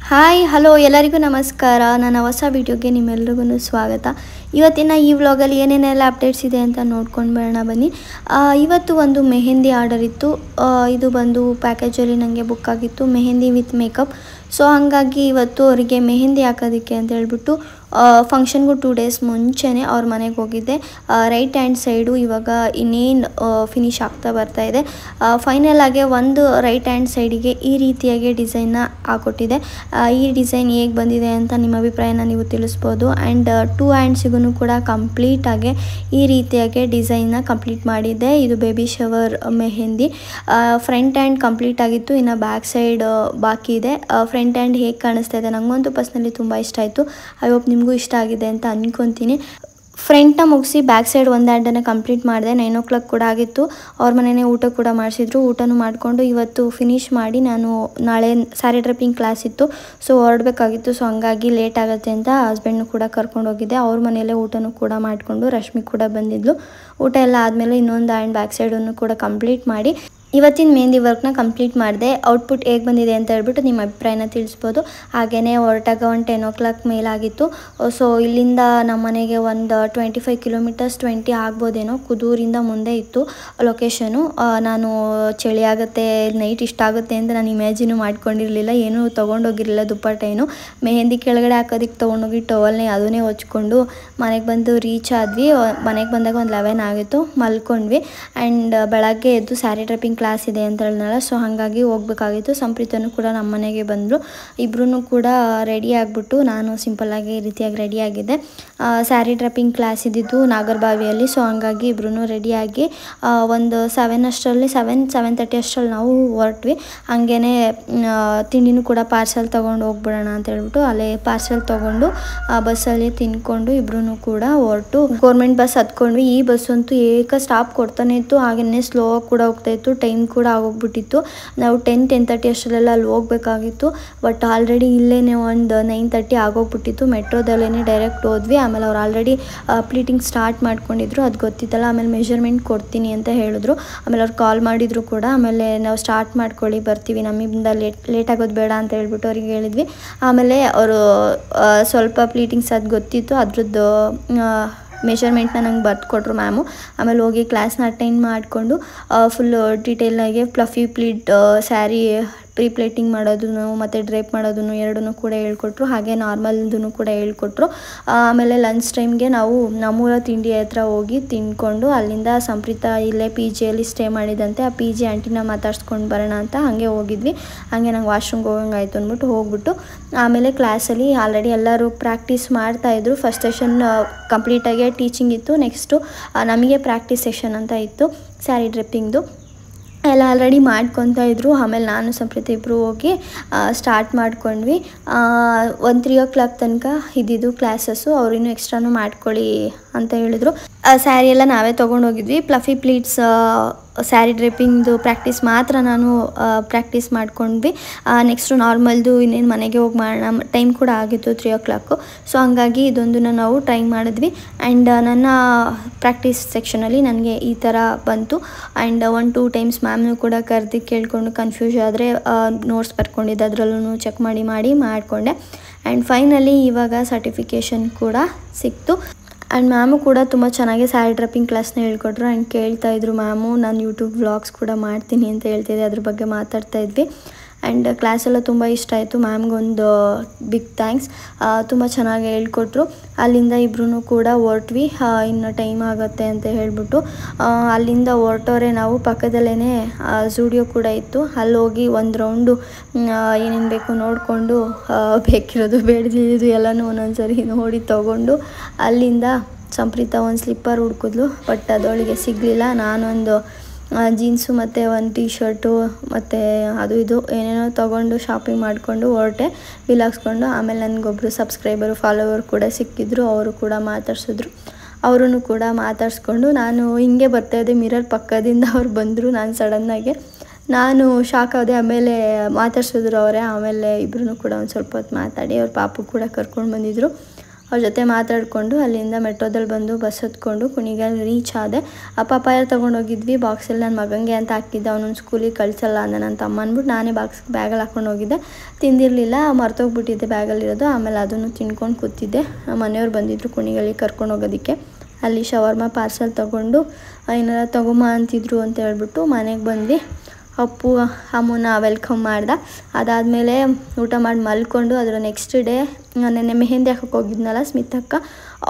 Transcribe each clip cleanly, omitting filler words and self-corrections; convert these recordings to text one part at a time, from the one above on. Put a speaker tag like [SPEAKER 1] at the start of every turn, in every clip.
[SPEAKER 1] Hi hello ಎಲ್ಲರಿಗೂ ನಮಸ್ಕಾರ. ನನ್ನ ಹೊಸ ವಿಡಿಯೋಗೆ ನಿಮ್ಮೆಲ್ರಿಗೂ ಸ್ವಾಗತ. ಇವತ್ತಿನ ಈ ವ್ಲಾಗಲ್ಲಿ ಏನೇನೆಲ್ಲ ಅಪ್ಡೇಟ್ಸ್ ಇದೆ ಅಂತ ನೋಡ್ಕೊಂಡು ಬರೋಣ ಬನ್ನಿ. ಇವತ್ತು ಒಂದು ಮೆಹಂದಿ ಆರ್ಡರ್ ಇತ್ತು. ಇದು ಬಂದು ಪ್ಯಾಕೇಜಲ್ಲಿ ನನಗೆ ಬುಕ್ ಆಗಿತ್ತು, ಮೆಹಂದಿ ವಿತ್ ಮೇಕಪ್. ಸೊ ಹಾಗಾಗಿ ಇವತ್ತು ಅವರಿಗೆ ಮೆಹಂದಿ ಹಾಕೋದಕ್ಕೆ ಅಂತ ಹೇಳ್ಬಿಟ್ಟು ಫಂಕ್ಷನ್ಗೂ 2 ಡೇಸ್ ಮುಂಚೆನೇ ಅವ್ರ ಮನೆಗೆ ಹೋಗಿದ್ದೆ. ರೈಟ್ ಹ್ಯಾಂಡ್ ಸೈಡು ಇವಾಗ ಇನ್ನೇನು ಫಿನಿಶ್ ಆಗ್ತಾ ಬರ್ತಾ ಇದೆ. ಫೈನಲ್ ಆಗಿ ಒಂದು ರೈಟ್ ಹ್ಯಾಂಡ್ ಸೈಡಿಗೆ ಈ ರೀತಿಯಾಗಿ ಡಿಸೈನ್ನ ಹಾಕೊಟ್ಟಿದೆ. ಈ ಡಿಸೈನ್ ಹೇಗೆ ಬಂದಿದೆ ಅಂತ ನಿಮ್ಮ ಅಭಿಪ್ರಾಯನ ನೀವು ತಿಳಿಸ್ಬೋದು. ಆ್ಯಂಡ್ 2 ಹ್ಯಾಂಡ್ಸಿಗೂ ಕೂಡ ಕಂಪ್ಲೀಟಾಗಿ ಈ ರೀತಿಯಾಗಿ ಡಿಸೈನ್ನ ಕಂಪ್ಲೀಟ್ ಮಾಡಿದ್ದೆ. ಇದು baby shower mehndi. Front hand complete ಆಗಿತ್ತು, ಇನ್ನು ಬ್ಯಾಕ್ ಸೈಡ್ ಬಾಕಿ ಇದೆ. ಫ್ರಂಟ್ ಹ್ಯಾಂಡ್ ಹೇಗೆ ಕಾಣಿಸ್ತಾ ಇದೆ ನನಗಂತೂ ಪರ್ಸ್ನಲಿ ತುಂಬ ಇಷ್ಟ ಆಯಿತು. ಐ ಹೋಪ್ ನಿಮಗೂ ಇಷ್ಟ ಆಗಿದೆ ಅಂತ ಅಂದ್ಕೊತೀನಿ. ಫ್ರಂಟ್ನ ಮುಗಿಸಿ ಬ್ಯಾಕ್ ಸೈಡ್ ಒಂದು ಹ್ಯಾಂಡನ್ನು ಕಂಪ್ಲೀಟ್ ಮಾಡಿದೆ. 9 o'clock ಕೂಡ ಆಗಿತ್ತು. ಅವ್ರ ಮನೆಯೇ ಊಟ ಕೂಡ ಮಾಡಿಸಿದ್ರು. ಊಟನೂ ಮಾಡಿಕೊಂಡು ಇವತ್ತು ಫಿನಿಶ್ ಮಾಡಿ ನಾನು ನಾಳೆ ಸ್ಯಾರಿ ಡ್ರೆಪ್ಪಿಂಗ್ ಕ್ಲಾಸ್ ಇತ್ತು, ಸೊ ಹೊರಡಬೇಕಾಗಿತ್ತು. ಸೊ ಹಂಗಾಗಿ ಲೇಟ್ ಆಗುತ್ತೆ ಅಂತ ಹಸ್ಬೆಂಡ್ನು ಕೂಡ ಕರ್ಕೊಂಡು ಹೋಗಿದ್ದೆ. ಅವ್ರ ಮನೆಯಲ್ಲೇ ಊಟನೂ ಕೂಡ ಮಾಡಿಕೊಂಡು ರಶ್ಮಿ ಕೂಡ ಬಂದಿದ್ಲು. ಊಟ ಎಲ್ಲ ಆದಮೇಲೆ ಇನ್ನೊಂದು ಹ್ಯಾಂಡ್ ಬ್ಯಾಕ್ ಸೈಡನ್ನು ಕೂಡ ಕಂಪ್ಲೀಟ್ ಮಾಡಿ ಇವತ್ತಿನ ಮೆಹಂದಿ ವರ್ಕ್ನ ಕಂಪ್ಲೀಟ್ ಮಾಡಿದೆ. ಔಟ್ಪುಟ್ ಹೇಗೆ ಬಂದಿದೆ ಅಂತ ಹೇಳ್ಬಿಟ್ಟು ನಿಮ್ಮ ಅಭಿಪ್ರಾಯನ ತಿಳಿಸ್ಬೋದು. ಹಾಗೆಯೇ ಹೊರಟಾಗ ಒಂದು 10 o'clock ಮೇಲಾಗಿತ್ತು. ಸೊ ಇಲ್ಲಿಂದ ನಮ್ಮ ಮನೆಗೆ ಒಂದು 25 kilometers 20 ಆಗ್ಬೋದೇನೋ. ಕುದೂರಿಂದ ಮುಂದೆ ಇತ್ತು ಲೊಕೇಶನು. ನಾನು ಚಳಿ ಆಗುತ್ತೆ, ನೈಟ್ ಇಷ್ಟ ಆಗುತ್ತೆ ಅಂತ ನಾನು ಇಮ್ಯಾಜಿನು ಮಾಡ್ಕೊಂಡಿರಲಿಲ್ಲ. ಏನೂ ತೊಗೊಂಡೋಗಿರಲಿಲ್ಲ, ದುಪ್ಪಟ್ಟೇನು. ಮೆಹಂದಿ ಕೆಳಗಡೆ ಹಾಕೋದಕ್ಕೆ ತೊಗೊಂಡೋಗಿ ಟವಲ್ನೇ ಅದನ್ನೇ ಹೊಚ್ಕೊಂಡು ಮನೆಗೆ ಬಂದು ರೀಚ್ ಆದ್ವಿ. ಮನೆಗೆ ಬಂದಾಗ ಒಂದು 11 ಆಗಿತ್ತು. ಮಲ್ಕೊಂಡ್ವಿ. ಆ್ಯಂಡ್ ಬೆಳಗ್ಗೆ ಎದ್ದು ಸ್ಯಾರಿ ಡ್ರೆಪ್ಪಿಂಗ್ ಕ್ಲಾಸ್ ಇದೆ ಅಂತ ಹೇಳಿದ್ನಲ್ಲ, ಸೊ ಹಾಗಾಗಿ ಹೋಗ್ಬೇಕಾಗಿತ್ತು. ಸಂಪ್ರೀತನು ಕೂಡ ನಮ್ಮ ಮನೆಗೆ ಬಂದರು. ಇಬ್ಬರೂ ಕೂಡ ರೆಡಿ ಆಗಿಬಿಟ್ಟು ನಾನು ಸಿಂಪಲ್ಲಾಗಿ ಈ ರೀತಿಯಾಗಿ ರೆಡಿಯಾಗಿದ್ದೆ. ಸ್ಯಾರಿ ಡ್ರೆಪ್ಪಿಂಗ್ ಕ್ಲಾಸ್ ಇದ್ದಿದ್ದು ನಾಗರಬಾವಿಯಲ್ಲಿ. ಸೊ ಹಂಗಾಗಿ ಇಬ್ಬರೂ ರೆಡಿಯಾಗಿ ಒಂದು 7 ಅಷ್ಟರಲ್ಲಿ 7:30 ಅಷ್ಟರಲ್ಲಿ ನಾವು ಹೊರಟ್ವಿ. ಹಾಗೇ ತಿಂಡಿನೂ ಕೂಡ ಪಾರ್ಸೆಲ್ ತೊಗೊಂಡು ಹೋಗ್ಬಿಡೋಣ ಅಂತ ಹೇಳ್ಬಿಟ್ಟು ಅಲ್ಲೇ ಪಾರ್ಸೆಲ್ ತೊಗೊಂಡು ಬಸ್ಸಲ್ಲಿ ತಿನ್ಕೊಂಡು ಇಬ್ಬರೂ ಕೂಡ ಹೊರಟು ಗೌರ್ಮೆಂಟ್ ಬಸ್ ಹತ್ಕೊಂಡ್ವಿ. ಈ ಬಸ್ ಅಂತೂ ಏಕ ಸ್ಟಾಪ್ ಕೊಡ್ತಾನೆ ಇತ್ತು, ಹಾಗೆಯೇ ಸ್ಲೋ ಕೂಡ ಹೋಗ್ತಾಯಿತ್ತು. ಟೈಮ್ ಕೂಡ ಆಗೋಗ್ಬಿಟ್ಟಿತ್ತು. ನಾವು 10:30 ಅಷ್ಟರಲ್ಲೆಲ್ಲ ಅಲ್ಲಿ ಹೋಗ್ಬೇಕಾಗಿತ್ತು. ಬಟ್ ಆಲ್ರೆಡಿ ಇಲ್ಲೇ ಒಂದು 9:30 ಆಗೋಗ್ಬಿಟ್ಟಿತ್ತು. ಮೆಟ್ರೋದಲ್ಲೇ ಡೈರೆಕ್ಟ್ ಹೋದ್ವಿ. ಆಮೇಲೆ ಅವ್ರು ಆಲ್ರೆಡಿ ಪ್ಲೀಟಿಂಗ್ ಸ್ಟಾರ್ಟ್ ಮಾಡ್ಕೊಂಡಿದ್ರು, ಅದು ಗೊತ್ತಿತ್ತಲ್ಲ. ಆಮೇಲೆ ಮೆಷರ್ಮೆಂಟ್ ಕೊಡ್ತೀನಿ ಅಂತ ಹೇಳಿದ್ರು. ಆಮೇಲೆ ಅವ್ರು ಕಾಲ್ ಮಾಡಿದ್ರು ಕೂಡ. ಆಮೇಲೆ ನಾವು ಸ್ಟಾರ್ಟ್ ಮಾಡ್ಕೊಳ್ಳಿ, ಬರ್ತೀವಿ, ನಮ್ಮಿಂದ ಲೇಟ್ ಆಗೋದು ಬೇಡ ಅಂತ ಹೇಳ್ಬಿಟ್ಟು ಅವ್ರಿಗೆ ಹೇಳಿದ್ವಿ. ಆಮೇಲೆ ಅವರು ಸ್ವಲ್ಪ ಪ್ಲೀಟಿಂಗ್ಸ್ ಅದು ಗೊತ್ತಿತ್ತು, ಅದ್ರದ್ದು ಮೆಷರ್ಮೆಂಟ್ನ ನಂಗೆ ಬರ್ದು ಕೊಟ್ಟರು ಮ್ಯಾಮು. ಆಮೇಲೆ ಹೋಗಿ ಕ್ಲಾಸ್ನ ಅಟೆಂಡ್ ಮಾಡಿಕೊಂಡು ಫುಲ್ಲು ಡೀಟೇಲಾಗಿ ಫ್ಲಫಿ ಪ್ಲೀಟ್ ಸ್ಯಾರಿ ಪ್ಲೇಟಿಂಗ್ ಮಾಡೋದನ್ನು ಮತ್ತು ಡ್ರೇಪ್ ಮಾಡೋದನ್ನು ಎರಡನ್ನೂ ಕೂಡ ಹೇಳ್ಕೊಟ್ರು. ಹಾಗೆ ನಾರ್ಮಲ್ದೂ ಕೂಡ ಹೇಳ್ಕೊಟ್ರು. ಆಮೇಲೆ ಲಂಚ್ ಟೈಮ್ಗೆ ನಾವು ನಮ್ಮೂರ ತಿಂಡಿ ಹತ್ರ ಹೋಗಿ ತಿಂದ್ಕೊಂಡು ಅಲ್ಲಿಂದ ಸಂಪ್ರೀತ ಇಲ್ಲೇ ಪಿ ಜಿಯಲ್ಲಿ ಸ್ಟೇ ಮಾಡಿದಂತೆ. ಆ ಪಿ ಜಿ ಆಂಟಿನ ಮಾತಾಡ್ಸ್ಕೊಂಡು ಬರೋಣ ಅಂತ ಹಾಗೆ ಹೋಗಿದ್ವಿ. ಹಾಗೆ ನಂಗೆ ವಾಶ್ರೂಮ್ಗೆ ಹೋಗಂಗಾಯ್ತು ಅಂದ್ಬಿಟ್ಟು ಹೋಗ್ಬಿಟ್ಟು ಆಮೇಲೆ ಕ್ಲಾಸಲ್ಲಿ ಆಲ್ರೆಡಿ ಎಲ್ಲರೂ ಪ್ರಾಕ್ಟೀಸ್ ಮಾಡ್ತಾಯಿದ್ರು. ಫಸ್ಟ್ ಸೆಷನ್ ಕಂಪ್ಲೀಟಾಗಿ ಟೀಚಿಂಗ್ ಇತ್ತು. ನೆಕ್ಸ್ಟು ನಮಗೆ ಪ್ರಾಕ್ಟೀಸ್ ಸೆಷನ್ ಅಂತ ಇತ್ತು ಸ್ಯಾರಿ ಡ್ರೆಪ್ಪಿಂಗ್ದು. ಎಲ್ಲ ಆಲ್ರೆಡಿ ಮಾಡ್ಕೊತಾ ಇದ್ರು. ಆಮೇಲೆ ನಾನು ಸಂಪ್ರೀತ ಇಬ್ಬರು ಹೋಗಿ ಸ್ಟಾರ್ಟ್ ಮಾಡ್ಕೊಂಡ್ವಿ. ಒಂದು 3 o'clock ತನಕ ಇದ್ದಿದ್ದು ಕ್ಲಾಸಸ್ಸು. ಅವ್ರು ಇನ್ನೂ ಎಕ್ಸ್ಟ್ರಾನು ಮಾಡ್ಕೊಳ್ಳಿ ಅಂತ ಹೇಳಿದ್ರು. ಸ್ಯಾರಿ ಎಲ್ಲ ನಾವೇ ತೊಗೊಂಡೋಗಿದ್ವಿ. ಫ್ಲಫಿ ಪ್ಲೀಟ್ಸ್ ಸ್ಯಾರಿ ಡ್ರೇಪಿಂಗ್ದು ಪ್ರಾಕ್ಟೀಸ್ ಮಾತ್ರ ನಾನು ಪ್ರಾಕ್ಟೀಸ್ ಮಾಡ್ಕೊಂಡ್ವಿ. ನೆಕ್ಸ್ಟು ನಾರ್ಮಲ್ದು ಇನ್ನೇನು ಮನೆಗೆ ಹೋಗಿ ಮಾಡೋಣ, ಟೈಮ್ ಕೂಡ ಆಗಿತ್ತು 3 o'clock. ಸೊ ಹಂಗಾಗಿ ಇದೊಂದನ್ನು ನಾವು ಟ್ರೈ ಮಾಡಿದ್ವಿ. ಆ್ಯಂಡ್ ನನ್ನ ಪ್ರಾಕ್ಟೀಸ್ ಸೆಕ್ಷನಲ್ಲಿ ನನಗೆ ಈ ಥರ ಬಂತು. ಆ್ಯಂಡ್ 1-2 times ಮ್ಯಾಮ್ನು ಕೂಡ ಕರೆದು ಕೇಳಿಕೊಂಡು ಕನ್ಫ್ಯೂಸ್ ಆದರೆ ನೋಟ್ಸ್ ಬರ್ಕೊಂಡಿದ್ದೆ, ಅದರಲ್ಲೂ ಚೆಕ್ ಮಾಡಿ ಮಾಡಿಕೊಂಡೆ. ಆ್ಯಂಡ್ ಫೈನಲಿ ಇವಾಗ ಸರ್ಟಿಫಿಕೇಷನ್ ಕೂಡ ಸಿಕ್ತು. ಆ್ಯಂಡ್ ಮ್ಯಾಮು ಕೂಡ ತುಂಬ ಚೆನ್ನಾಗಿ ಸ್ಯಾರಿ ಡ್ರೆಪ್ಪಿಂಗ್ ಕ್ಲಾಸ್ನ ಹೇಳ್ಕೊಟ್ರು. ಆ್ಯಂಡ್ ಕೇಳ್ತಾಯಿದ್ರು ಮ್ಯಾಮು, ನಾನು ಯೂಟ್ಯೂಬ್ ವ್ಲಾಗ್ಸ್ ಕೂಡ ಮಾಡ್ತೀನಿ ಅಂತ ಹೇಳ್ತಿದ್ದೆ, ಅದ್ರ ಬಗ್ಗೆ ಮಾತಾಡ್ತಾಯಿದ್ವಿ. ಆ್ಯಂಡ್ ಕ್ಲಾಸೆಲ್ಲ ತುಂಬ ಇಷ್ಟ ಆಯಿತು. ಮ್ಯಾಮ್ಗೊಂದು ಬಿಗ್ ಥ್ಯಾಂಕ್ಸ್. ತುಂಬ ಚೆನ್ನಾಗಿ ಹೇಳ್ಕೊಟ್ರು. ಅಲ್ಲಿಂದ ಇಬ್ಬರೂ ಕೂಡ ಹೊರಟ್ವಿ. ಇನ್ನು ಟೈಮ್ ಆಗುತ್ತೆ ಅಂತ ಹೇಳಿಬಿಟ್ಟು ಅಲ್ಲಿಂದ ಹೊರಟೋರೆ ನಾವು ಪಕ್ಕದಲ್ಲೇ ಝೂಡಿಯೋ ಕೂಡ ಇತ್ತು. ಅಲ್ಲಿ ಹೋಗಿ ಒಂದು ರೌಂಡು ಏನೇನು ಬೇಕು ನೋಡಿಕೊಂಡು ಬೇಕಿರೋದು ಬೇಡದಿದ್ದು ಎಲ್ಲನೂ ಒಂದೊಂದು ಸರಿ ನೋಡಿ ತೊಗೊಂಡು ಅಲ್ಲಿಂದ ಸಂಪ್ರೀತ ಒಂದು ಸ್ಲಿಪ್ಪರ್ ಹುಡ್ಕಿದ್ಲು. ಬಟ್ ಅದೊಳಗೆ ಸಿಗಲಿಲ್ಲ. ನಾನೊಂದು ಜೀನ್ಸು ಮತ್ತು ಒಂದು ಟೀ ಶರ್ಟು ಮತ್ತು ಅದು ಇದು ಏನೇನೋ ತೊಗೊಂಡು ಶಾಪಿಂಗ್ ಮಾಡಿಕೊಂಡು ಹೊರಟೆ, ಬಿಲ್ ಹಾಕ್ಸ್ಕೊಂಡು. ಆಮೇಲೆ ನನಗೊಬ್ಬರು ಸಬ್ಸ್ಕ್ರೈಬರು ಫಾಲೋವರ್ ಕೂಡ ಸಿಕ್ಕಿದ್ರು. ಅವರು ಕೂಡ ಮಾತಾಡ್ಸಿದ್ರು. ಅವರೂ ಕೂಡ ಮಾತಾಡಿಸ್ಕೊಂಡು ನಾನು ಹಿಂಗೆ ಬರ್ತಾಯಿದ್ದೆ, ಮಿರರ್ ಪಕ್ಕದಿಂದ ಅವ್ರು ಬಂದರು. ನಾನು ಸಡನ್ನಾಗೆ ನಾನು ಶಾಕ್ ಆದೆ. ಆಮೇಲೆ ಮಾತಾಡ್ಸಿದ್ರು ಅವರೇ. ಆಮೇಲೆ ಇಬ್ಬರೂ ಕೂಡ ಒಂದು ಸ್ವಲ್ಪ ಹೊತ್ತು ಮಾತಾಡಿ ಅವ್ರ ಪಾಪು ಕೂಡ ಕರ್ಕೊಂಡು ಬಂದಿದ್ದರು. ಅವ್ರ ಜೊತೆ ಮಾತಾಡಿಕೊಂಡು ಅಲ್ಲಿಂದ ಮೆಟ್ರೋದಲ್ಲಿ ಬಂದು ಬಸ್ ಹತ್ಕೊಂಡು ಕುಣಿಗಲ್ ರೀಚ್ ಆದೆ. ಪಪ್ಪಾಯ ತೊಗೊಂಡೋಗಿದ್ವಿ, ಬಾಕ್ಸಲ್ಲಿ ನನ್ನ ಮಗನಿಗೆ ಅಂತ ಹಾಕಿದ್ದೆ, ಅವನೊಂದು ಸ್ಕೂಲಿಗೆ ಕಳಿಸಲ್ಲ ಅಂದ ನನ್ನ ತಮ್ಮ ಅಂದ್ಬಿಟ್ಟು ನಾನೇ ಬ್ಯಾಗಲ್ಲಿ ಹಾಕ್ಕೊಂಡು ಹೋಗಿದ್ದೆ. ತಿಂದಿರಲಿಲ್ಲ, ಮರ್ತೋಗ್ಬಿಟ್ಟಿದ್ದೆ ಬ್ಯಾಗಲ್ಲಿರೋದು. ಆಮೇಲೆ ಅದನ್ನು ತಿನ್ಕೊಂಡು ಕೂತಿದ್ದೆ. ಮನೆಯವ್ರು ಬಂದಿದ್ದರು ಕುಣಿಗಲ್ಲಿಗೆ ಕರ್ಕೊಂಡು ಹೋಗೋದಕ್ಕೆ. ಅಲ್ಲಿ ಶವರ್ಮ ಪಾರ್ಸಲ್ ತೊಗೊಂಡು ಏನಾರ ತೊಗೊಂಬ ಅಂತಿದ್ರು ಅಂತ ಹೇಳ್ಬಿಟ್ಟು ಮನೆಗೆ ಬಂದ್ವಿ. ಅಪ್ಪು ಅಮ್ಮನ ವೆಲ್ಕಮ್ ಮಾಡ್ದೆ. ಅದಾದಮೇಲೆ ಊಟ ಮಾಡಿ ಮಲ್ಕೊಂಡು ಅದರ ನೆಕ್ಸ್ಟ್ ಡೇ ನೆನ್ನೆ ಮೆಹಂದಿ ಹಾಕೋಕೆ ಹೋಗಿದ್ನಲ್ಲ ಸ್ಮಿತ್ ಅಕ್ಕ,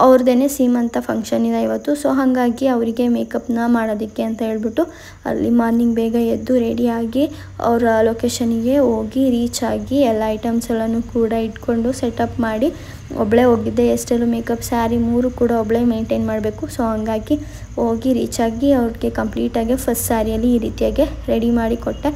[SPEAKER 1] ಅವ್ರದ್ದೇನೆ ಸೀಮಂತ ಫಂಕ್ಷನ್ ಇದೆ ಇವತ್ತು. ಸೊ ಹಾಗಾಗಿ ಅವರಿಗೆ ಮೇಕಪ್ನ ಮಾಡೋದಕ್ಕೆ ಅಂತ ಹೇಳ್ಬಿಟ್ಟು ಅಲ್ಲಿ ಮಾರ್ನಿಂಗ್ ಬೇಗ ಎದ್ದು ರೆಡಿಯಾಗಿ ಅವರ ಲೊಕೇಶನಿಗೆ ಹೋಗಿ ರೀಚ್ ಆಗಿ ಎಲ್ಲ ಐಟಮ್ಸ್ ಎಲ್ಲನೂ ಕೂಡ ಇಟ್ಕೊಂಡು ಸೆಟಪ್ ಮಾಡಿ ಒಬ್ಬಳೇ ಹೋಗಿದ್ದೆ. ಎಷ್ಟೆಲ್ಲೂ ಮೇಕಪ್ ಸ್ಯಾರಿ 3 ಕೂಡ ಒಬ್ಬಳೇ ಮೇಂಟೈನ್ ಮಾಡಬೇಕು. ಸೊ ಹಂಗಾಗಿ ಹೋಗಿ ರೀಚಾಗಿ ಅವ್ರಿಗೆ ಕಂಪ್ಲೀಟಾಗಿ ಫಸ್ಟ್ ಸ್ಯಾರಿಯಲ್ಲಿ ಈ ರೀತಿಯಾಗಿ ರೆಡಿ ಮಾಡಿ ಕೊಟ್ಟೆ.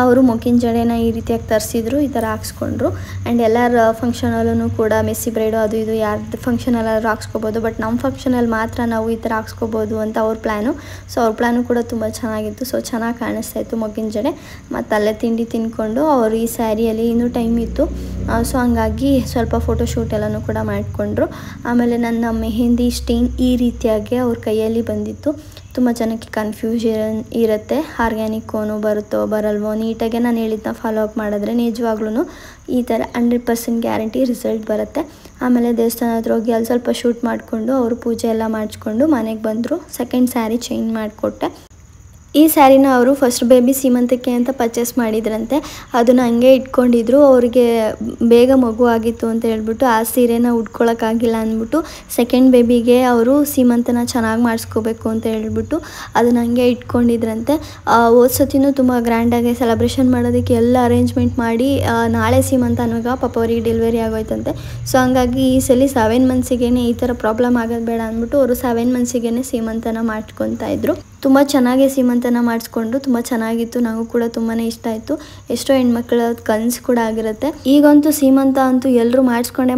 [SPEAKER 1] ಅವರು ಮೊಗ್ಗಿನ ಜಡೆನ ಈ ರೀತಿಯಾಗಿ ತರಿಸಿದ್ರು, ಈ ಥರ ಹಾಕ್ಸ್ಕೊಂಡ್ರು. ಆ್ಯಂಡ್ ಎಲ್ಲರ ಫಂಕ್ಷನಲ್ಲೂ ಕೂಡ ಮೆಸ್ಸಿ ಬ್ರೈಡು ಅದು ಇದು ಯಾರ್ದು ಫಂಕ್ಷನಲ್ಲಾದ್ರೂ ಹಾಕ್ಸ್ಕೊಬೋದು, ಬಟ್ ನಮ್ಮ ಫಂಕ್ಷನಲ್ಲಿ ಮಾತ್ರ ನಾವು ಈ ಥರ ಹಾಕ್ಸ್ಕೊಬೋದು ಅಂತ ಅವ್ರ ಪ್ಲ್ಯಾನು. ಸೊ ಅವ್ರ ಪ್ಲ್ಯಾನು ಕೂಡ ತುಂಬ ಚೆನ್ನಾಗಿತ್ತು. ಸೊ ಚೆನ್ನಾಗಿ ಕಾಣಿಸ್ತಾಯಿತ್ತು ಮೊಗ್ಗಿನ ಜಡೆ. ಮತ್ತು ಅಲ್ಲೇ ತಿಂಡಿ ತಿಂದ್ಕೊಂಡು ಅವರು ಈ ಸ್ಯಾರಿಯಲ್ಲಿ ಇನ್ನೂ ಟೈಮ್ ಇತ್ತು. ಸೊ ಹಂಗಾಗಿ ಸ್ವಲ್ಪ ಫೋಟೋಶೂಟ್ ಎಲ್ಲನೂ ಕೂಡ ಮಾಡಿಕೊಂಡ್ರು. ಆಮೇಲೆ ನನ್ನ ಮೆಹಂದಿ ಸ್ಟೇನ್ ಈ ರೀತಿಯಾಗಿ ಅವ್ರ ಕೈಯಲ್ಲಿ ಬಂದಿತ್ತು. ತುಂಬ ಜನಕ್ಕೆ ಕನ್ಫ್ಯೂಷನ್ ಇರುತ್ತೆ, ಆರ್ಗ್ಯಾನಿಕ್ ಕೋನು ಬರುತ್ತೋ ಬರಲ್ವೋ. ನೀಟಾಗೆ ನಾನು ಹೇಳಿದ್ದನ್ನ ಫಾಲೋ ಅಪ್ ಮಾಡಿದ್ರೆ ನಿಜವಾಗ್ಲೂ ಈ ಥರ 100% ಗ್ಯಾರಂಟಿ ರಿಸಲ್ಟ್ ಬರುತ್ತೆ. ಆಮೇಲೆ ದೇವಸ್ಥಾನ ಹತ್ರ ಹೋಗಿ ಅಲ್ಲಿ ಸ್ವಲ್ಪ ಶೂಟ್ ಮಾಡಿಕೊಂಡು ಅವರು ಪೂಜೆ ಎಲ್ಲ ಮಾಡಿಸ್ಕೊಂಡು ಮನೆಗೆ ಬಂದರು. ಸೆಕೆಂಡ್ ಸ್ಯಾರಿ ಚೇಂಜ್ ಮಾಡಿಕೊಟ್ಟೆ. ಈ ಸ್ಯಾರಿನ ಅವರು ಫಸ್ಟ್ ಬೇಬಿ ಸೀಮಂತಕ್ಕೆ ಅಂತ ಪರ್ಚೇಸ್ ಮಾಡಿದ್ರಂತೆ. ಅದನ್ನು ಹಂಗೆ ಇಟ್ಕೊಂಡಿದ್ರು. ಅವ್ರಿಗೆ ಬೇಗ ಮಗು ಆಗಿತ್ತು ಅಂತ ಹೇಳ್ಬಿಟ್ಟು ಆ ಸೀರೆನ ಉಟ್ಕೊಳ್ಳೋಕ್ಕಾಗಿಲ್ಲ ಅಂದ್ಬಿಟ್ಟು ಸೆಕೆಂಡ್ ಬೇಬಿಗೆ ಅವರು ಸೀಮಂತನ ಚೆನ್ನಾಗಿ ಮಾಡಿಸ್ಕೋಬೇಕು ಅಂತ ಹೇಳ್ಬಿಟ್ಟು ಅದನ್ನು ಹಂಗೆ ಇಟ್ಕೊಂಡಿದ್ರಂತೆ. ಹೋದ ಸತಿನೂ ತುಂಬ ಗ್ರ್ಯಾಂಡಾಗಿ ಸೆಲೆಬ್ರೇಷನ್ ಮಾಡೋದಕ್ಕೆ ಎಲ್ಲ ಅರೇಂಜ್ಮೆಂಟ್ ಮಾಡಿ ನಾಳೆ ಸೀಮಂತ ಅನ್ನುವಾಗ ಪಾಪ ಅವ್ರಿಗೆ ಡೆಲಿವರಿ ಆಗೋಯ್ತಂತೆ. ಸೊ ಹಂಗಾಗಿ ಈ ಸಲ 7 ಮಂತ್ಸಿಗೇ ಈ ಥರ ಪ್ರಾಬ್ಲಮ್ ಆಗೋದು ಬೇಡ ಅಂದ್ಬಿಟ್ಟು ಅವರು 7 ಮಂತ್ಸಿಗೇ ಸೀಮಂತನ ಮಾಡ್ಕೊತಾ ಇದ್ರು. ತುಂಬ ಚೆನ್ನಾಗಿ ಸೀಮಂತನ ಮಾಡಿಸ್ಕೊಂಡು ತುಂಬ ಚೆನ್ನಾಗಿತ್ತು. ನನಗೂ ಕೂಡ ತುಂಬಾ ಇಷ್ಟ ಆಯಿತು. ಎಷ್ಟೋ ಹೆಣ್ಮಕ್ಳ ಕನಸು ಕೂಡ ಆಗಿರುತ್ತೆ. ಈಗಂತೂ ಸೀಮಂತ ಅಂತೂ ಎಲ್ಲರೂ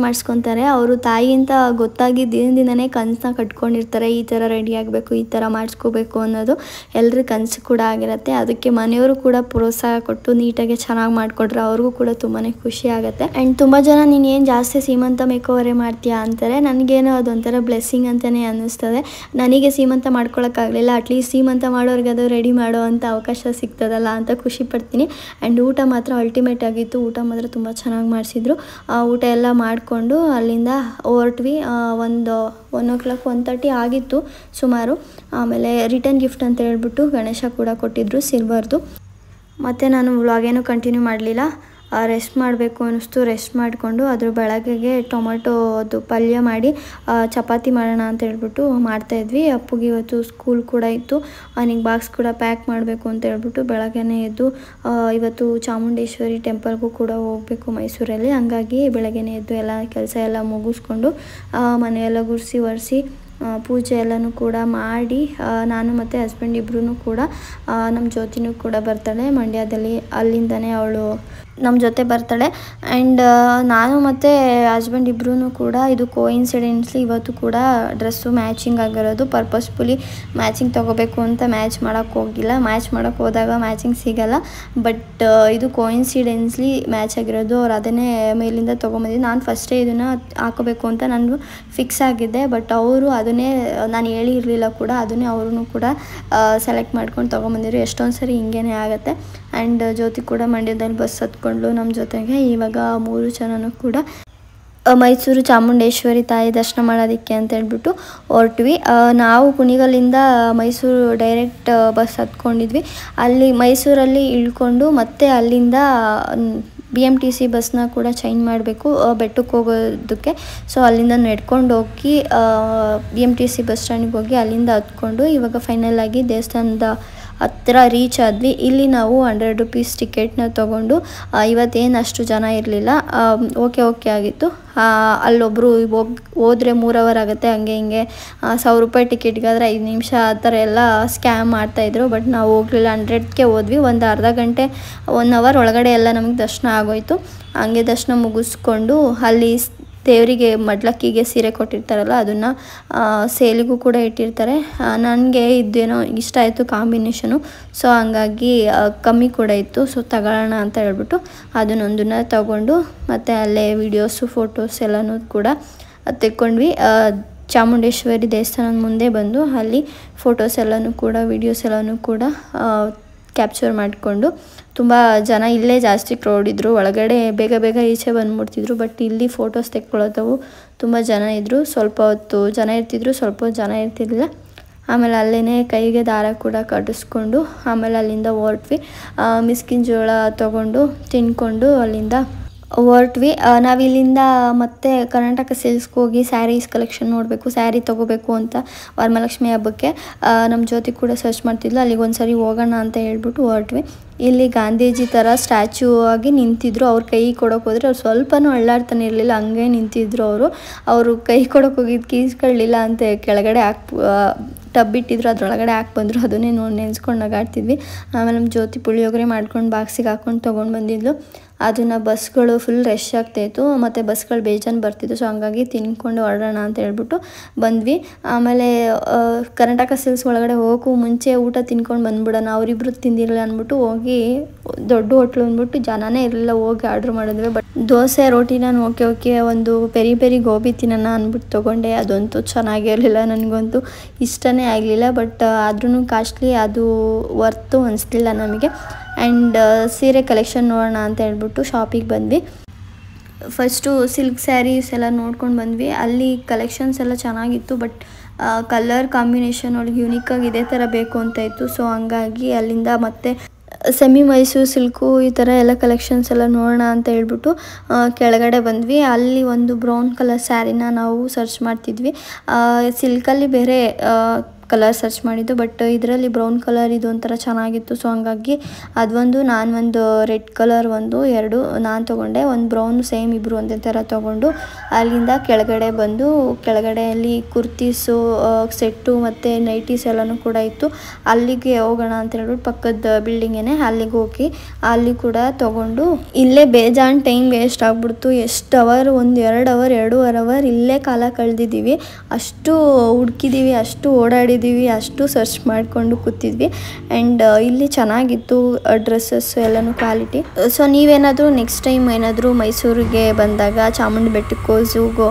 [SPEAKER 1] ಮಾಡಿಸ್ಕೊತಾರೆ. ಅವರು ತಾಯಿಯಿಂದ ಗೊತ್ತಾಗಿ ದಿನದಿಂದನೇ ಕನಸನ್ನ ಕಟ್ಕೊಂಡಿರ್ತಾರೆ, ಈ ಥರ ರೆಡಿ ಆಗಬೇಕು, ಈ ಥರ ಮಾಡಿಸ್ಕೋಬೇಕು ಅನ್ನೋದು ಎಲ್ಲರ ಕನಸು ಕೂಡ ಆಗಿರುತ್ತೆ. ಅದಕ್ಕೆ ಮನೆಯವರು ಕೂಡ ಪ್ರೋತ್ಸಾಹ ಕೊಟ್ಟು ನೀಟಾಗಿ ಚೆನ್ನಾಗಿ ಮಾಡಿಕೊಟ್ರೆ ಅವ್ರಿಗೂ ಕೂಡ ತುಂಬಾ ಖುಷಿ ಆಗುತ್ತೆ. ಆ್ಯಂಡ್ ತುಂಬ ಜನ ನೀನು ಏನು ಜಾಸ್ತಿ ಸೀಮಂತ ಮೇಕೋವರೇ ಮಾಡ್ತೀಯಾ ಅಂತಾರೆ. ನನಗೇನೋ ಅದೊಂಥರ ಬ್ಲೆಸ್ಸಿಂಗ್ ಅಂತಲೇ ಅನ್ನಿಸ್ತದೆ. ನನಗೆ ಸೀಮಂತ ಮಾಡ್ಕೊಳಕ್ಕಾಗಲಿಲ್ಲ, ಅಟ್ಲೀಸ್ಟ್ ಸೀಮಂತ ಮಾಡೋರಿಗೆ ಅದು ರೆಡಿ ಮಾಡೋ ಅಂಥ ಅವಕಾಶ ಸಿಗ್ತದಲ್ಲ ಅಂತ ಖುಷಿ ಪಡ್ತೀನಿ. ಆ್ಯಂಡ್ ಊಟ ಮಾತ್ರ ಅಲ್ಟಿಮೇಟ್ ಆಗಿತ್ತು. ಊಟ ಮಾತ್ರ ತುಂಬ ಚೆನ್ನಾಗಿ ಮಾಡಿಸಿದ್ರು. ಊಟ ಎಲ್ಲ ಮಾಡಿಕೊಂಡು ಅಲ್ಲಿಂದ ಹೊರಟ್ವಿ. ಒಂದು 1 o'clock 1:30 ಆಗಿತ್ತು ಸುಮಾರು. ಆಮೇಲೆ ರಿಟರ್ನ್ ಗಿಫ್ಟ್ ಅಂತ ಹೇಳ್ಬಿಟ್ಟು ಗಣೇಶ ಕೂಡ ಕೊಟ್ಟಿದ್ರು ಸಿಲ್ವರ್ದು. ಮತ್ತು ನಾನು ವ್ಲಾಗೇನು ಕಂಟಿನ್ಯೂ ಮಾಡಲಿಲ್ಲ. ರೆಸ್ಟ್ ಮಾಡಬೇಕು ಅನ್ನಿಸ್ತು. ರೆಸ್ಟ್ ಮಾಡಿಕೊಂಡು ಅದ್ರ ಬೆಳಗ್ಗೆಗೆ ಟೊಮೆಟೊ ಅದು ಪಲ್ಯ ಮಾಡಿ ಚಪಾತಿ ಮಾಡೋಣ ಅಂತ ಹೇಳ್ಬಿಟ್ಟು ಮಾಡ್ತಾಯಿದ್ವಿ. ಅಪ್ಪುಗೆ ಇವತ್ತು ಸ್ಕೂಲ್ ಕೂಡ ಇತ್ತು. ಅವನಿಗೆ ಬಾಕ್ಸ್ ಕೂಡ ಪ್ಯಾಕ್ ಮಾಡಬೇಕು ಅಂತ ಹೇಳ್ಬಿಟ್ಟು ಬೆಳಗ್ಗೆನೇ ಎದ್ದು ಇವತ್ತು ಚಾಮುಂಡೇಶ್ವರಿ ಟೆಂಪಲ್ಗೂ ಕೂಡ ಹೋಗಬೇಕು ಮೈಸೂರಲ್ಲಿ. ಹಂಗಾಗಿ ಬೆಳಗ್ಗೆನೇ ಎದ್ದು ಎಲ್ಲ ಕೆಲಸ ಎಲ್ಲ ಮುಗಿಸ್ಕೊಂಡು ಮನೆಯೆಲ್ಲ ಗುಡಿಸಿ ಒರೆಸಿ ಪೂಜೆ ಎಲ್ಲನೂ ಕೂಡ ಮಾಡಿ ನಾನು ಮತ್ತು ಹಸ್ಬೆಂಡ್ ಇಬ್ಬರೂ ಕೂಡ ನಮ್ಮ ಜ್ಯೋತಿನೂ ಕೂಡ ಬರ್ತಾಳೆ ಮಂಡ್ಯದಲ್ಲಿ. ಅಲ್ಲಿಂದನೇ ಅವಳು ನಮ್ಮ ಜೊತೆ ಬರ್ತಾಳೆ. ಆ್ಯಂಡ್ ನಾನು ಮತ್ತು ಹಸ್ಬೆಂಡ್ ಇಬ್ಬರೂ ಕೂಡ ಇದು ಕೋಇನ್ಸಿಡೆಂಟ್ಲಿ ಇವತ್ತು ಕೂಡ ಡ್ರೆಸ್ಸು ಮ್ಯಾಚಿಂಗ್ ಆಗಿರೋದು. ಪರ್ಪಸ್ಫುಲಿ ಮ್ಯಾಚಿಂಗ್ ತೊಗೋಬೇಕು ಅಂತ ಮ್ಯಾಚ್ ಮಾಡೋಕ್ಕೆ ಹೋಗಿಲ್ಲ. ಮ್ಯಾಚ್ ಮಾಡೋಕ್ಕೆ ಹೋದಾಗ ಮ್ಯಾಚಿಂಗ್ ಸಿಗಲ್ಲ. ಬಟ್ ಇದು ಕೋಇನ್ಸಿಡೆನ್ಸ್ಲಿ ಮ್ಯಾಚ್ ಆಗಿರೋದು. ಅವ್ರು ಅದನ್ನೇ ಮೇಲಿಂದ ತೊಗೊಂಬಂದಿದ್ದು. ನಾನು ಫಸ್ಟೇ ಇದನ್ನು ಹಾಕೋಬೇಕು ಅಂತ ನಾನು ಫಿಕ್ಸ್ ಆಗಿದ್ದೆ. ಬಟ್ ಅವರು ಅದನ್ನೇ ನಾನು ಹೇಳಿರಲಿಲ್ಲ ಕೂಡ, ಅದನ್ನೇ ಅವರು ಕೂಡ ಸೆಲೆಕ್ಟ್ ಮಾಡ್ಕೊಂಡು ತೊಗೊಂಬಂದಿದ್ರು. ಎಷ್ಟೊಂದು ಸರಿ ಹಿಂಗೇ ಆಗುತ್ತೆ. ಆ್ಯಂಡ್ ಜ್ಯೋತಿ ಕೂಡ ಮಂಡ್ಯದಲ್ಲಿ ಬಸ್ ಹತ್ಕೊಂಡು ನಮ್ಮ ಜೊತೆಗೆ ಇವಾಗ 3 ಜನನೂ ಕೂಡ ಮೈಸೂರು ಚಾಮುಂಡೇಶ್ವರಿ ತಾಯಿ ದರ್ಶನ ಮಾಡೋದಕ್ಕೆ ಅಂತ ಹೇಳ್ಬಿಟ್ಟು ಹೊರಟ್ವಿ. ನಾವು ಕುಣಿಗಲ್ಲಿಂದ ಮೈಸೂರು ಡೈರೆಕ್ಟ್ ಬಸ್ ಹತ್ಕೊಂಡಿದ್ವಿ. ಅಲ್ಲಿ ಮೈಸೂರಲ್ಲಿ ಇಳ್ಕೊಂಡು ಮತ್ತೆ ಅಲ್ಲಿಂದ BMTC ಬಸ್ನ ಕೂಡ ಚೇಂಜ್ ಮಾಡಬೇಕು ಬೆಟ್ಟಕ್ಕೆ ಹೋಗೋದಕ್ಕೆ. ಸೊ ಅಲ್ಲಿಂದ ನಡ್ಕೊಂಡು ಹೋಗಿ BMTC ಬಸ್ ಸ್ಟ್ಯಾಂಡಿಗೆ ಹೋಗಿ ಅಲ್ಲಿಂದ ಹತ್ಕೊಂಡು ಇವಾಗ ಫೈನಲಾಗಿ ದೇವಸ್ಥಾನದ ಹತ್ತಿರ ರೀಚ್ ಆದ್ವಿ. ಇಲ್ಲಿ ನಾವು 100 rupees ಟಿಕೆಟ್ನ ತೊಗೊಂಡು ಇವತ್ತೇನು ಅಷ್ಟು ಜನ ಇರಲಿಲ್ಲ. ಓಕೆ ಆಗಿತ್ತು. ಅಲ್ಲೊಬ್ಬರು ಹೋದರೆ 3 hour ಆಗುತ್ತೆ, ಹಂಗೆ ಹಿಂಗೆ 1000 ರೂಪಾಯಿ ಟಿಕೆಟ್ಗಾದರೆ 5 ನಿಮಿಷ ಆ ಥರ ಎಲ್ಲ ಸ್ಕ್ಯಾಮ್ ಮಾಡ್ತಾಯಿದ್ರು. ಬಟ್ ನಾವು ಹೋಗಲಿಲ್ಲ. 100ಕ್ಕೆ ಹೋದ್ವಿ. ಒಂದು ಅರ್ಧ ಗಂಟೆ 1 hour ಒಳಗಡೆ ಎಲ್ಲ ನಮಗೆ ದರ್ಶನ ಆಗೋಯಿತು. ಹಂಗೆ ದರ್ಶನ ಮುಗಿಸ್ಕೊಂಡು ಅಲ್ಲಿ ದೇವರಿಗೆ ಮಡ್ಲಕ್ಕಿಗೆ ಸೀರೆ ಕೊಟ್ಟಿರ್ತಾರಲ್ಲ ಅದನ್ನು ಸೇಲಿಗೂ ಕೂಡ ಇಟ್ಟಿರ್ತಾರೆ. ನನಗೆ ಇದೇನೋ ಇಷ್ಟ ಆಯಿತು ಕಾಂಬಿನೇಷನು. ಸೊ ಹಂಗಾಗಿ ಕಮ್ಮಿ ಕೂಡ ಇತ್ತು. ಸೊ ತಗೊಳ್ಳೋಣ ಅಂತ ಹೇಳ್ಬಿಟ್ಟು ಅದನ್ನೊಂದನ್ನು ತಗೊಂಡು ಮತ್ತು ಅಲ್ಲೇ ವೀಡಿಯೋಸು ಫೋಟೋಸ್ ಎಲ್ಲನೂ ಕೂಡ ತೆಕ್ಕೊಂಡ್ವಿ. ಚಾಮುಂಡೇಶ್ವರಿ ದೇವಸ್ಥಾನದ ಮುಂದೆ ಬಂದು ಅಲ್ಲಿ ಫೋಟೋಸ್ ಎಲ್ಲನೂ ಕೂಡ ವೀಡಿಯೋಸ್ ಎಲ್ಲನೂ ಕೂಡ ಕ್ಯಾಪ್ಚರ್ ಮಾಡಿಕೊಂಡು ತುಂಬ ಜನ ಇಲ್ಲೇ ಜಾಸ್ತಿ ಕ್ರೌಡ್ ಇದ್ದರು. ಒಳಗಡೆ ಬೇಗ ಬೇಗ ಈಚೆ ಬಂದುಬಿಡ್ತಿದ್ರು. ಬಟ್ ಇಲ್ಲಿ ಫೋಟೋಸ್ ತೆಕ್ಕೊಳ್ಳೋತವು ತುಂಬ ಜನ ಇದ್ದರು. ಸ್ವಲ್ಪ ಹೊತ್ತು ಜನ ಇರ್ತಿದ್ರು, ಸ್ವಲ್ಪ ಹೊತ್ತು ಜನ ಇರ್ತಿರ್ಲಿಲ್ಲ. ಆಮೇಲೆ ಅಲ್ಲೇ ಕೈಗೆ ದಾರ ಕೂಡ ಕಟ್ಟಿಸ್ಕೊಂಡು ಆಮೇಲೆ ಅಲ್ಲಿಂದ ಹೊರಟ್ವಿ. ಮಿಸ್ಕಿನ ಜೋಳ ತೊಗೊಂಡು ತಿನ್ಕೊಂಡು ಅಲ್ಲಿಂದ ಹೊರಟ್ವಿ. ನಾವಿಲ್ಲಿಂದ ಮತ್ತೆ ಕರ್ನಾಟಕ ಸಿಲ್ಕ್ಸ್ಗೆ ಹೋಗಿ ಸ್ಯಾರೀಸ್ ಕಲೆಕ್ಷನ್ ನೋಡಬೇಕು, ಸ್ಯಾರಿ ತೊಗೋಬೇಕು ಅಂತ ವರಮಹಾಲಕ್ಷ್ಮಿ ಹಬ್ಬಕ್ಕೆ ನಮ್ಮ ಜೊತೆ ಕೂಡ ಸರ್ಚ್ ಮಾಡ್ತಿದ್ಲು. ಅಲ್ಲಿಗೆ ಒಂದು ಸರಿ ಹೋಗೋಣ ಅಂತ ಹೇಳ್ಬಿಟ್ಟು ಹೊರಟ್ವಿ. ಇಲ್ಲಿ ಗಾಂಧೀಜಿ ಥರ ಸ್ಟ್ಯಾಚ್ಯೂ ಆಗಿ ನಿಂತಿದ್ರು. ಅವ್ರು ಕೈ ಕೊಡೋಕೆ ಹೋದರೆ ಅವ್ರು ಸ್ವಲ್ಪನೂ ಅಳ್ಳಾಡ್ತಾನೆ ಇರಲಿಲ್ಲ, ಹಂಗೆ ನಿಂತಿದ್ರು. ಅವರು ಕೈ ಕೊಡೋಕೆ ಹೋಗಿದ್ದು ಕೀಸ್ಕೊಳ್ಳಿಲ್ಲ ಅಂತ ಕೆಳಗಡೆ ಟಬ್ ಇಟ್ಟಿದ್ರು, ಅದರೊಳಗಡೆ ಬಂದರು. ಅದನ್ನೇ ನೋಡಿ ನೆನೆಸ್ಕೊಂಡು ನಗಾಡ್ತಿದ್ವಿ. ಆಮೇಲೆ ನಮ್ಮ ಜ್ಯೋತಿ ಪುಳಿಯೋಗರೆ ಮಾಡ್ಕೊಂಡು ಬಾಕ್ಸಿಗೆ ಹಾಕ್ಕೊಂಡು ತೊಗೊಂಡು ಬಂದಿದ್ಲು. ಅದನ್ನು ಬಸ್ಗಳು ಫುಲ್ ರಶ್ ಆಗ್ತಾಯಿತ್ತು ಮತ್ತು ಬಸ್ಗಳು ಬೇಜಾನ್ ಬರ್ತಿತ್ತು. ಸೊ ಹಂಗಾಗಿ ತಿನ್ಕೊಂಡು ಹೊರಡೋಣ ಅಂತ ಹೇಳ್ಬಿಟ್ಟು ಬಂದ್ವಿ. ಆಮೇಲೆ ಕರ್ನಾಟಕ ಸಿಲ್ಕ್ಸ್ ಒಳಗಡೆ ಹೋಗೋಕ್ಕೂ ಮುಂಚೆ ಊಟ ತಿನ್ಕೊಂಡು ಬಂದ್ಬಿಡೋಣ, ಅವರಿಬ್ರು ತಿಂದಿರಲಿಲ್ಲ ಅಂದ್ಬಿಟ್ಟು ಹೋಗಿ ದೊಡ್ಡ ಹೋಟ್ಲು ಅಂದ್ಬಿಟ್ಟು ಜನನೇ ಇರಲಿಲ್ಲ, ಹೋಗಿ ಆರ್ಡ್ರ್ ಮಾಡಿದ್ವಿ. ಬಟ್ ದೋಸೆ ರೋಟಿ ನಾನು ಓಕೆ ಒಂದು ಪೆರಿ ಗೋಬಿ ತಿನ್ನೋಣ ಅಂದ್ಬಿಟ್ಟು ತೊಗೊಂಡೆ. ಅದಂತೂ ಚೆನ್ನಾಗಿರಲಿಲ್ಲ, ನನಗಂತೂ ಇಷ್ಟನೇ ಆಗಲಿಲ್ಲ. ಬಟ್ ಆದ್ರೂ ಕಾಸ್ಟ್ಲಿ, ಅದು ವರ್ತು ಅನಿಸ್ಲಿಲ್ಲ ನಮಗೆ. ಆ್ಯಂಡ್ ಸೀರೆ ಕಲೆಕ್ಷನ್ ನೋಡೋಣ ಅಂತ ಹೇಳ್ಬಿಟ್ಟು ಶಾಪಿಗೆ ಬಂದ್ವಿ. ಫಸ್ಟು ಸಿಲ್ಕ್ ಸ್ಯಾರೀಸ್ ಎಲ್ಲ ನೋಡ್ಕೊಂಡು ಬಂದ್ವಿ. ಅಲ್ಲಿ ಕಲೆಕ್ಷನ್ಸ್ ಎಲ್ಲ ಚೆನ್ನಾಗಿತ್ತು. ಬಟ್ ಕಲರ್ ಕಾಂಬಿನೇಷನ್ ಒಳಗೆ ಯೂನಿಕಾಗಿ ಇದೇ ಥರ ಬೇಕು ಅಂತ ಇತ್ತು. ಸೊ ಹಂಗಾಗಿ ಅಲ್ಲಿಂದ ಮತ್ತೆ ಸೆಮಿ ಮೈಸೂರು ಸಿಲ್ಕು ಈ ಥರ ಎಲ್ಲ ಕಲೆಕ್ಷನ್ಸ್ ಎಲ್ಲ ನೋಡೋಣ ಅಂತ ಹೇಳ್ಬಿಟ್ಟು ಕೆಳಗಡೆ ಬಂದ್ವಿ. ಅಲ್ಲಿ ಒಂದು ಬ್ರೌನ್ ಕಲರ್ ಸ್ಯಾರಿನ ನಾವು ಸರ್ಚ್ ಮಾಡ್ತಿದ್ವಿ. ಸಿಲ್ಕಲ್ಲಿ ಬೇರೆ ಕಲರ್ ಸರ್ಚ್ ಮಾಡಿದ್ದು, ಬಟ್ ಇದರಲ್ಲಿ ಬ್ರೌನ್ ಕಲರ್ ಇದು ಒಂಥರ ಚೆನ್ನಾಗಿತ್ತು. ಸೊ ಹಂಗಾಗಿ ಅದೊಂದು, ನಾನೊಂದು ರೆಡ್ ಕಲರ್ ಎರಡು ನಾನು ತೊಗೊಂಡೆ. ಒಂದು ಬ್ರೌನ್ ಸೇಮ್ ಇಬ್ಬರು ಒಂದೇ ಥರ ತೊಗೊಂಡು ಅಲ್ಲಿಂದ ಕೆಳಗಡೆ ಬಂದು ಕೆಳಗಡೆಯಲ್ಲಿ ಕುರ್ತೀಸು ಸೆಟ್ಟು ಮತ್ತು ನೈಟೀಸ್ ಎಲ್ಲನೂ ಕೂಡ ಇತ್ತು. ಅಲ್ಲಿಗೆ ಹೋಗೋಣ ಅಂತ ಹೇಳ್ಬಿಟ್ಟು ಪಕ್ಕದ ಬಿಲ್ಡಿಂಗೇನೆ ಅಲ್ಲಿಗೆ ಹೋಗಿ ಅಲ್ಲಿ ಕೂಡ ತೊಗೊಂಡು ಇಲ್ಲೇ ಬೇಜಾನ್ ಟೈಮ್ ವೇಸ್ಟ್ ಆಗಿಬಿಡ್ತು. ಎಷ್ಟು ಅವರ್, 2 ಅವರ್ ಇಲ್ಲೇ ಕಾಲ ಕಳೆದಿದ್ದೀವಿ. ಅಷ್ಟು ಹುಡುಕಿದ್ದೀವಿ, ಅಷ್ಟು ಓಡಾಡಿದ್ದೀವಿ, ಅಷ್ಟು ಸರ್ಚ್ ಮಾಡಿಕೊಂಡು ಕೂತಿದ್ವಿ. ಆ್ಯಂಡ್ ಇಲ್ಲಿ ಚೆನ್ನಾಗಿತ್ತು ಡ್ರೆಸ್ಸಸ್ ಎಲ್ಲನೂ ಕ್ವಾಲಿಟಿ. ಸೊ ನೀವೇನಾದರೂ ನೆಕ್ಸ್ಟ್ ಟೈಮ್ ಏನಾದರೂ ಮೈಸೂರಿಗೆ ಬಂದಾಗ ಚಾಮುಂಡಿ ಬೆಟ್ಟಕ್ಕೋ ಝೂಗೋ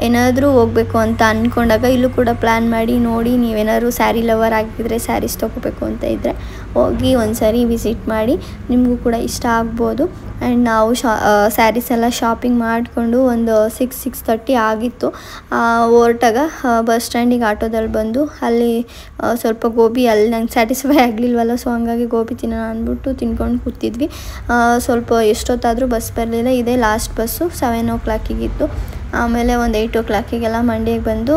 [SPEAKER 1] ಏನಾದರೂ ಹೋಗಬೇಕು ಅಂತ ಅಂದ್ಕೊಂಡಾಗ ಇಲ್ಲೂ ಕೂಡ ಪ್ಲ್ಯಾನ್ ಮಾಡಿ ನೋಡಿ. ನೀವೇನಾದರೂ ಸ್ಯಾರಿ ಲವರ್ ಆಗಿದ್ದರೆ, ಸ್ಯಾರೀಸ್ ತೊಗೋಬೇಕು ಅಂತ ಇದ್ದರೆ ಹೋಗಿ ಒಂದು ಸಾರಿ ವಿಸಿಟ್ ಮಾಡಿ, ನಿಮಗೂ ಕೂಡ ಇಷ್ಟ ಆಗ್ಬೋದು. ಆ್ಯಂಡ್ ನಾವು ಸ್ಯಾರೀಸ್ ಎಲ್ಲ ಶಾಪಿಂಗ್ ಮಾಡಿಕೊಂಡು ಒಂದು 6:30 ಆಗಿತ್ತು. ಹೊರಟಾಗ ಬಸ್ ಸ್ಟ್ಯಾಂಡಿಗೆ ಆಟೋದಲ್ಲಿ ಬಂದು ಅಲ್ಲಿ ಸ್ವಲ್ಪ ಗೋಬಿ, ಅಲ್ಲಿ ನಂಗೆ ಸ್ಯಾಟಿಸ್ಫೈ ಆಗಲಿಲ್ವಲ್ಲ, ಸೊ ಹಂಗಾಗಿ ಗೋಬಿ ತಿನ್ನೋಣ ಅಂದ್ಬಿಟ್ಟು ತಿನ್ಕೊಂಡು ಕೂತಿದ್ವಿ. ಸ್ವಲ್ಪ ಎಷ್ಟೊತ್ತಾದರೂ ಬಸ್ ಬರಲಿಲ್ಲ. ಇದೇ ಲಾಸ್ಟ್ ಬಸ್ಸು 7 o'clock ಆಮೇಲೆ ಒಂದು 8 o'clock ಮಂಡ್ಯಕ್ಕೆ ಬಂದು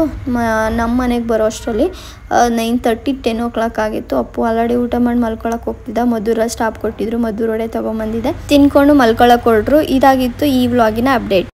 [SPEAKER 1] ನಮ್ಮ ಮನೆಗೆ ಬರೋ ಅಷ್ಟರಲ್ಲಿ 9:30 10 o'clock ಆಗಿತ್ತು. ಅಪ್ಪು ಆಲ್ರೆಡಿ ಊಟ ಮಾಡಿ ಮಲ್ಕೊಳಕ್ಕೆ ಹೋಗ್ತಿದ್ದ. ಮಧುರ ಸ್ಟಾಪ್ ಕೊಟ್ಟಿದ್ರು, ಮಧುರ ವಡೆ ತೊಗೊಂಬಂದಿದ್ದೆ, ತಿನ್ಕೊಂಡು ಮಲ್ಕೊಳಕ್ಕೆ ಹೊರಟ್ರು. ಇದಾಗಿತ್ತು ಈ ವ್ಲಾಗಿನ ಅಪ್ಡೇಟ್.